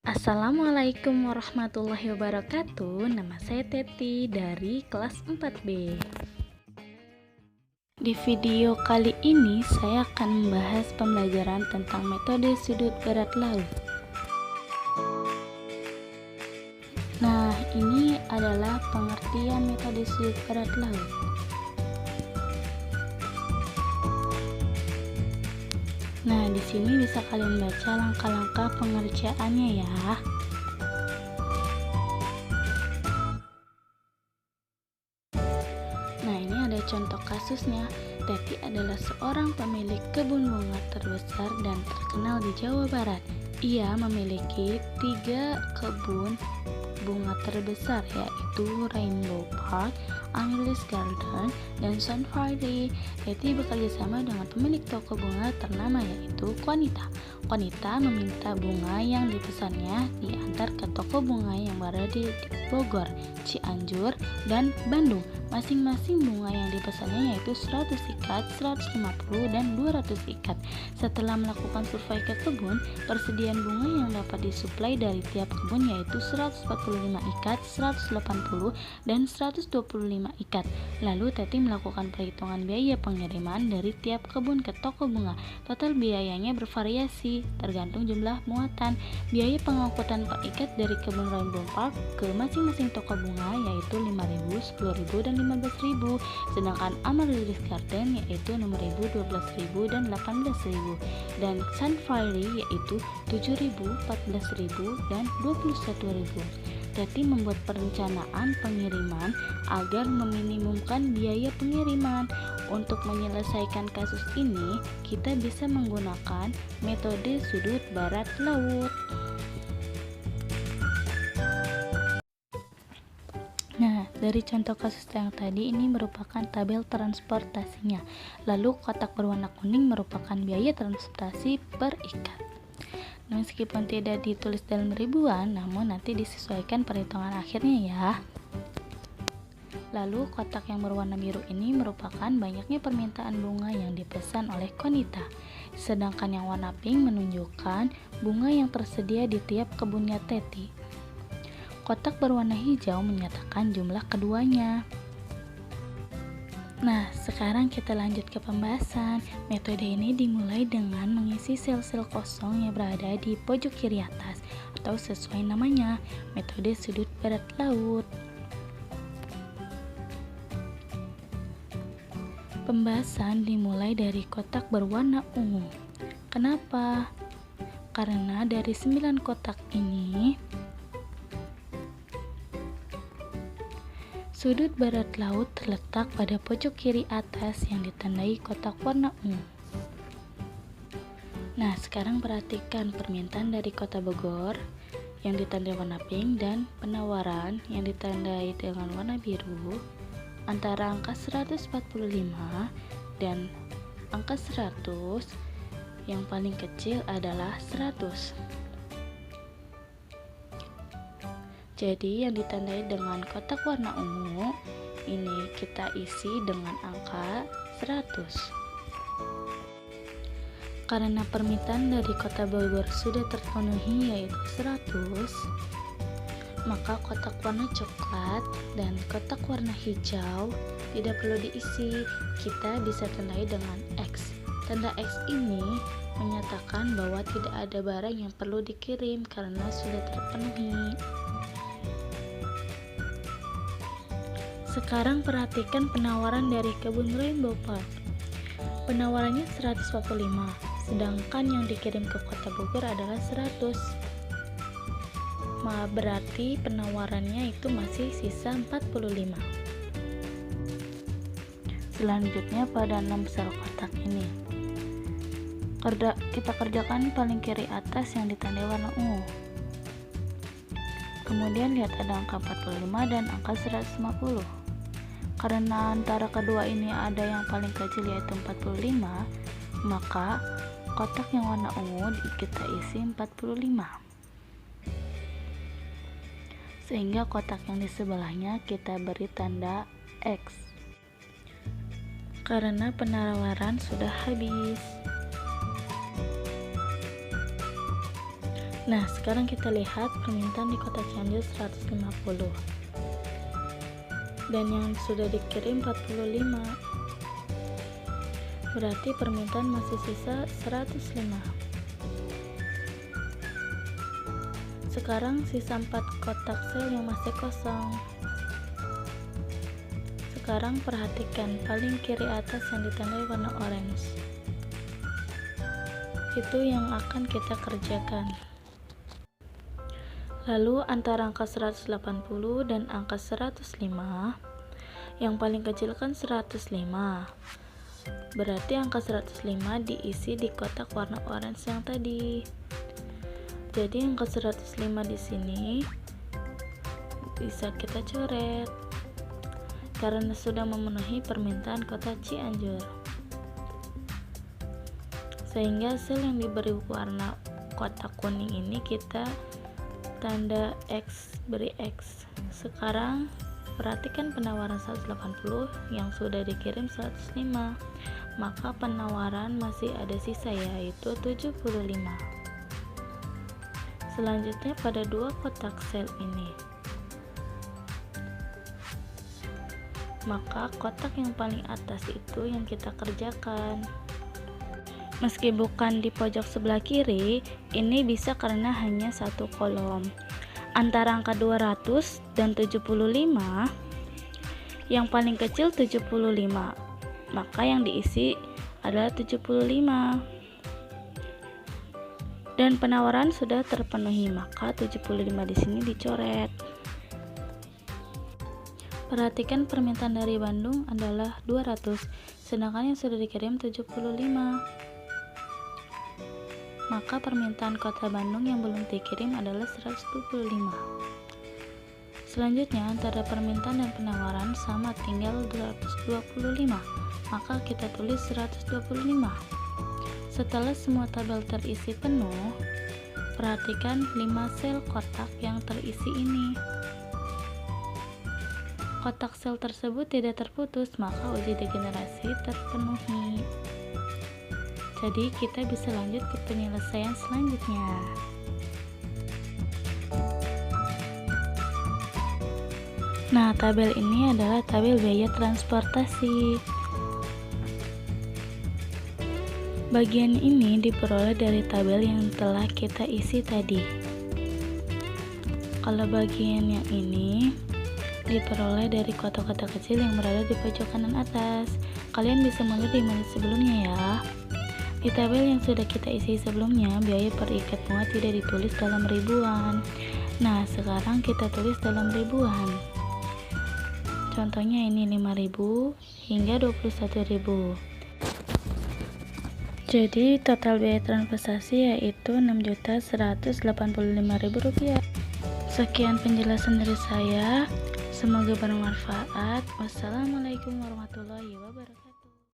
Assalamualaikum warahmatullahi wabarakatuh. Nama saya Teti dari kelas 4B. Di video kali ini saya akan membahas pembelajaran tentang metode sudut barat laut. Nah, ini adalah pengertian metode sudut barat laut. Nah, di sini bisa kalian baca langkah-langkah pengerjaannya ya. Nah, ini ada contoh kasusnya. Teti adalah seorang pemilik kebun bunga terbesar dan terkenal di Jawa Barat. Ia memiliki 3 kebun bunga terbesar, yaitu Rainbow Park, Amaryllis Garden, dan Sunflower. Teti bekerja sama dengan pemilik toko bunga ternama, yaitu Konita. Konita meminta bunga yang dipesannya diantar ke toko bunga yang berada di Bogor, Cianjur, dan Bandung. Masing-masing bunga yang dipesannya yaitu 100 ikat, 150, dan 200 ikat. Setelah melakukan survei ke kebun, persediaan bunga yang dapat disuplai dari tiap kebun yaitu 145 ikat, 180, dan 125 ikat. Lalu Teti melakukan perhitungan biaya pengiriman dari tiap kebun ke toko bunga. Total biayanya bervariasi tergantung jumlah muatan. Biaya pengangkutan per ikat dari kebun Rainbow Park ke masing-masing toko bunga yaitu 5.000, 10.000, dan 15.000. Sedangkan Amaryllis Garden yaitu 6.000, 12.000, dan 18.000. Dan Sunflower yaitu 7.000, 14.000, dan 21.000. Teti membuat perencanaan pengiriman agar meminimumkan biaya pengiriman. Untuk menyelesaikan kasus ini, kita bisa menggunakan metode sudut barat laut. Nah, dari contoh kasus yang tadi ini merupakan tabel transportasinya. Lalu kotak berwarna kuning merupakan biaya transportasi per ikat. Meskipun tidak ditulis dalam ribuan, namun nanti disesuaikan perhitungan akhirnya ya. Lalu kotak yang berwarna biru ini merupakan banyaknya permintaan bunga yang dipesan oleh Konita. Sedangkan yang warna pink menunjukkan bunga yang tersedia di tiap kebunnya Teti. Kotak berwarna hijau menyatakan jumlah keduanya. Nah, sekarang kita lanjut ke pembahasan. Metode ini dimulai dengan mengisi sel-sel kosong yang berada di pojok kiri atas, atau sesuai namanya, metode sudut barat laut. Pembahasan dimulai dari kotak berwarna ungu. Kenapa? Karena dari 9 kotak ini, sudut barat laut terletak pada pojok kiri atas yang ditandai kotak warna ungu. Nah, sekarang perhatikan permintaan dari Kota Bogor yang ditandai warna pink dan penawaran yang ditandai dengan warna biru antara angka 145 dan angka 100. Yang paling kecil adalah 100. Jadi yang ditandai dengan kotak warna ungu ini kita isi dengan angka 100. Karena permintaan dari Kota Bogor sudah terpenuhi yaitu 100, maka kotak warna coklat dan kotak warna hijau tidak perlu diisi. Kita bisa tandai dengan X. Tanda X ini menyatakan bahwa tidak ada barang yang perlu dikirim karena sudah terpenuhi. Sekarang perhatikan penawaran dari kebun Rainbow Park. Penawarannya 145, sedangkan yang dikirim ke Kota Bogor adalah 100. Berarti penawarannya itu masih sisa 45. Selanjutnya pada 6 sel kotak ini, kita kerjakan paling kiri atas yang ditandai warna ungu. Kemudian lihat ada angka 45 dan angka 150. Karena antara kedua ini ada yang paling kecil yaitu 45, maka kotak yang warna ungu kita isi 45. Sehingga kotak yang di sebelahnya kita beri tanda X. Karena penawaran sudah habis. Nah, sekarang kita lihat permintaan di Kota Cianjur 150 dan yang sudah dikirim 45. Berarti permintaan masih sisa 105. Sekarang sisa 4 kotak sel yang masih kosong. Sekarang perhatikan paling kiri atas yang ditandai warna orange. Itu yang akan kita kerjakan. Lalu antara angka 180 dan angka 105, yang paling kecil kan 105. Berarti angka 105 diisi di kotak warna orange yang tadi. Jadi angka 105 di sini bisa kita coret karena sudah memenuhi permintaan Kota Cianjur. Sehingga sel yang diberi warna kotak kuning ini kita tanda X, beri X. Sekarang perhatikan penawaran 180 yang sudah dikirim 105, maka penawaran masih ada sisa, yaitu 75. Selanjutnya pada 2 kotak sel ini, maka kotak yang paling atas itu yang kita kerjakan. Meski bukan di pojok sebelah kiri, ini bisa karena hanya satu kolom. Antara angka 200 dan 75, yang paling kecil 75, maka yang diisi adalah 75. Dan penawaran sudah terpenuhi, maka 75 di sini dicoret. Perhatikan permintaan dari Bandung adalah 200, sedangkan yang sudah dikirim 75. Maka permintaan Kota Bandung yang belum dikirim adalah 125. Selanjutnya antara permintaan dan penawaran sama, tinggal 225, maka kita tulis 125. Setelah semua tabel terisi penuh, perhatikan 5 sel kotak yang terisi ini. Kotak sel tersebut tidak terputus, maka uji degenerasi terpenuhi. Jadi kita bisa lanjut ke penyelesaian selanjutnya. Nah, tabel ini adalah tabel biaya transportasi. Bagian ini diperoleh dari tabel yang telah kita isi tadi. Kalau bagian yang ini diperoleh dari kotak-kotak kecil yang berada di pojok kanan atas. Kalian bisa melihat di menit sebelumnya ya. Di tabel yang sudah kita isi sebelumnya, biaya per ikat bunga tidak ditulis dalam ribuan. Nah, sekarang kita tulis dalam ribuan. Contohnya ini 5.000 hingga 21.000. Jadi total biaya transportasi yaitu Rp6.185.000. Sekian penjelasan dari saya. Semoga bermanfaat. Wassalamualaikum warahmatullahi wabarakatuh.